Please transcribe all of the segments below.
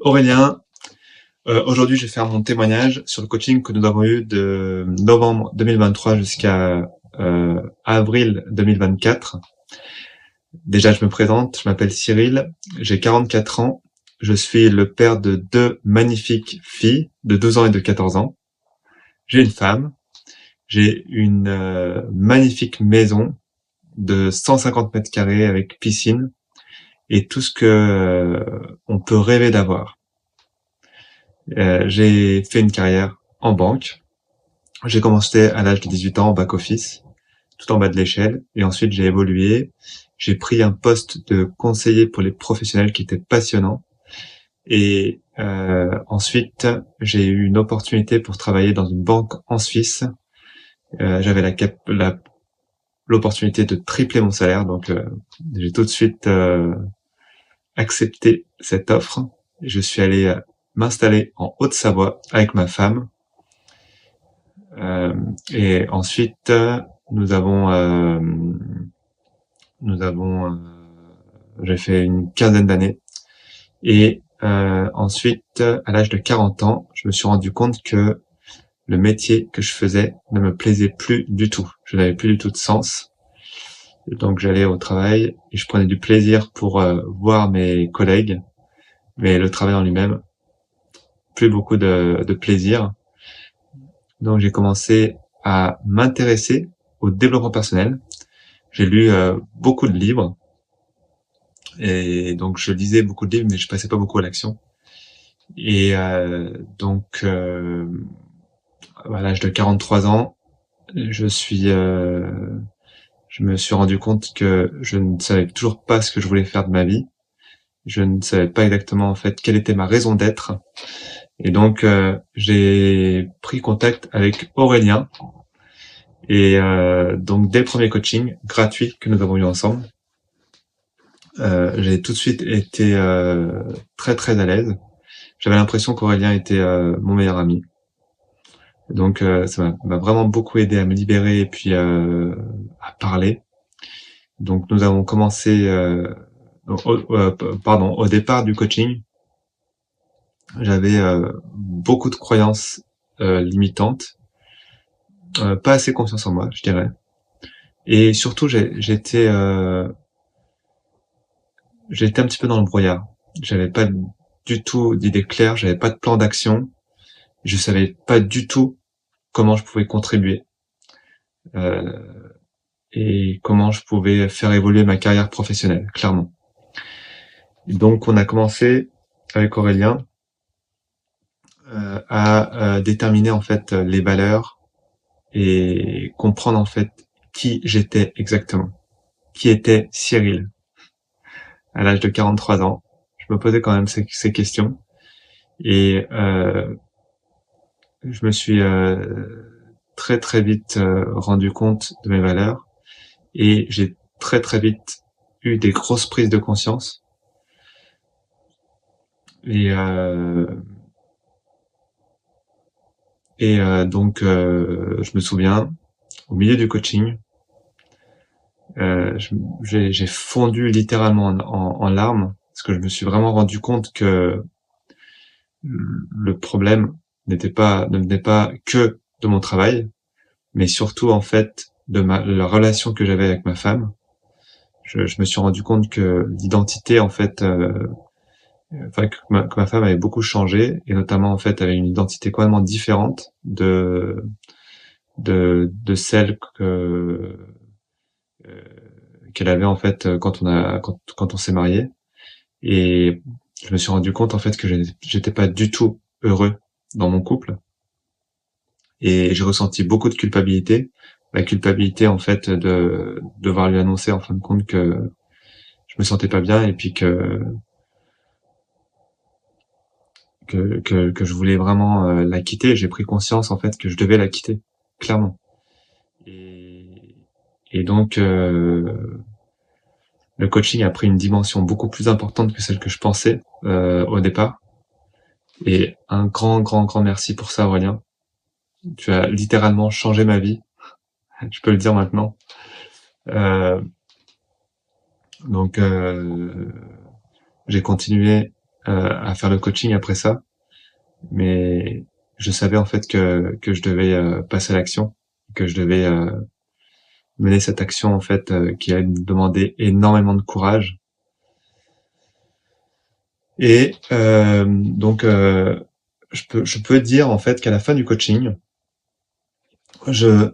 Aurélien, aujourd'hui je vais faire mon témoignage sur le coaching que nous avons eu de novembre 2023 jusqu'à avril 2024. Déjà je me présente, je m'appelle Cyril, j'ai 44 ans, je suis le père de deux magnifiques filles de 12 ans et de 14 ans. J'ai une femme, j'ai une magnifique maison de 150 mètres carrés avec piscine et tout ce que on peut rêver d'avoir. J'ai fait une carrière en banque. J'ai commencé à l'âge de 18 ans en back-office, tout en bas de l'échelle, et ensuite j'ai évolué. J'ai pris un poste de conseiller pour les professionnels qui était passionnant. Et ensuite, j'ai eu une opportunité pour travailler dans une banque en Suisse. J'avais l'opportunité de tripler mon salaire, donc j'ai tout de suite accepté cette offre. Je suis allé m'installer en Haute-Savoie avec ma femme. Et ensuite, nous avons, euh, j'ai fait une quinzaine d'années. Et ensuite, à l'âge de 40 ans, je me suis rendu compte que le métier que je faisais ne me plaisait plus du tout. Je n'avais plus du tout de sens. Donc j'allais au travail et je prenais du plaisir pour voir mes collègues, mais le travail en lui-même, plus beaucoup de plaisir. Donc j'ai commencé à m'intéresser au développement personnel. J'ai lu beaucoup de livres et donc je lisais beaucoup de livres, mais je passais pas beaucoup à l'action. Et à l'âge de 43 ans, je me suis rendu compte que je ne savais toujours pas ce que je voulais faire de ma vie. Je ne savais pas exactement en fait quelle était ma raison d'être. Et donc j'ai pris contact avec Aurélien. Et donc dès le premier coaching gratuit que nous avons eu ensemble, j'ai tout de suite été très très à l'aise. J'avais l'impression qu'Aurélien était mon meilleur ami. Donc ça m'a vraiment beaucoup aidé à me libérer et puis à parler. Donc nous avons commencé au départ du coaching, j'avais beaucoup de croyances limitantes, pas assez confiance en moi, je dirais. Et surtout j'étais un petit peu dans le brouillard. J'avais pas du tout d'idée claire, j'avais pas de plan d'action, je savais pas du tout comment je pouvais contribuer euh, et comment je pouvais faire évoluer ma carrière professionnelle, clairement. Et donc on a commencé avec Aurélien à déterminer en fait les valeurs et comprendre en fait qui j'étais exactement, qui était Cyril à l'âge de 43 ans. Je me posais quand même ces questions et je me suis très très vite rendu compte de mes valeurs et j'ai très très vite eu des grosses prises de conscience et je me souviens au milieu du coaching, j'ai fondu littéralement en larmes parce que je me suis vraiment rendu compte que le problème ne venait pas que de mon travail, mais surtout en fait de la relation que j'avais avec ma femme. Je me suis rendu compte que l'identité en fait, que ma femme avait beaucoup changé et notamment en fait avait une identité complètement différente de celle que euh, qu'elle avait en fait quand on s'est marié. Et je me suis rendu compte en fait que j'étais pas du tout heureux dans mon couple et j'ai ressenti beaucoup de culpabilité. La culpabilité en fait de devoir lui annoncer en fin de compte que je me sentais pas bien et puis que je voulais vraiment la quitter. J'ai pris conscience en fait que je devais la quitter, clairement. Et, et donc le coaching a pris une dimension beaucoup plus importante que celle que je pensais au départ. Et un grand, grand, grand merci pour ça, Aurélien. Tu as littéralement changé ma vie, je peux le dire maintenant. Euh, donc j'ai continué à faire le coaching après ça, mais je savais en fait que je devais passer à l'action, que je devais mener cette action en fait qui allait me demander énormément de courage. Et donc je peux dire en fait qu'à la fin du coaching, je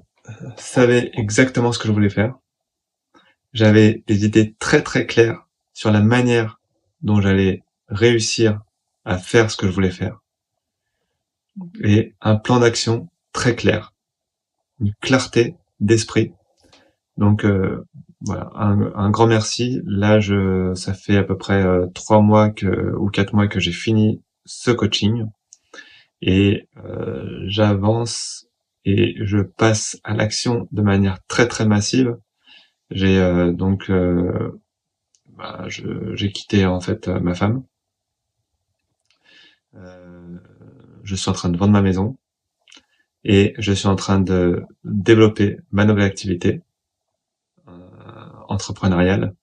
savais exactement ce que je voulais faire. J'avais des idées très très claires sur la manière dont j'allais réussir à faire ce que je voulais faire et un plan d'action très clair, une clarté d'esprit. Donc voilà, un grand merci. Là, ça fait à peu près 3 mois ou 4 mois que j'ai fini ce coaching et j'avance et je passe à l'action de manière très très massive. J'ai j'ai quitté en fait ma femme. Euh, je suis en train de vendre ma maison et je suis en train de développer ma nouvelle activité entrepreneuriale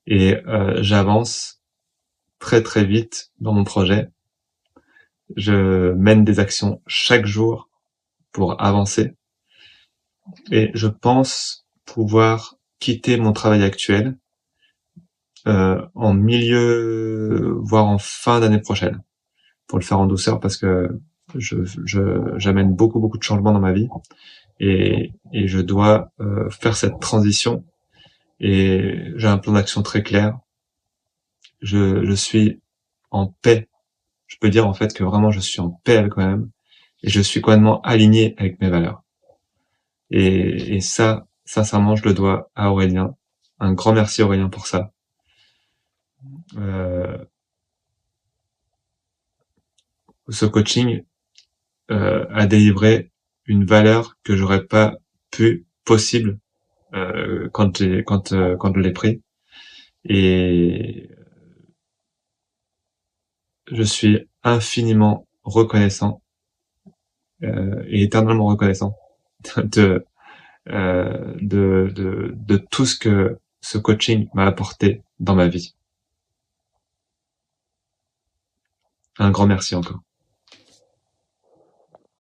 et j'avance très très vite dans mon projet. Je mène des actions chaque jour pour avancer et je pense pouvoir quitter mon travail actuel en milieu, voire en fin d'année prochaine, pour le faire en douceur parce que j'amène beaucoup de changements dans ma vie et je dois faire cette transition et j'ai un plan d'action très clair. Je suis en paix. Je peux dire en fait que vraiment je suis en paix avec moi-même et je suis complètement aligné avec mes valeurs. Et ça, sincèrement, je le dois à Aurélien. Un grand merci Aurélien pour ça. Euh, Ce coaching a délivré une valeur que j'aurais pas pu possible quand je l'ai pris. Et je suis infiniment reconnaissant et éternellement reconnaissant de, de tout ce que ce coaching m'a apporté dans ma vie. Un grand merci encore.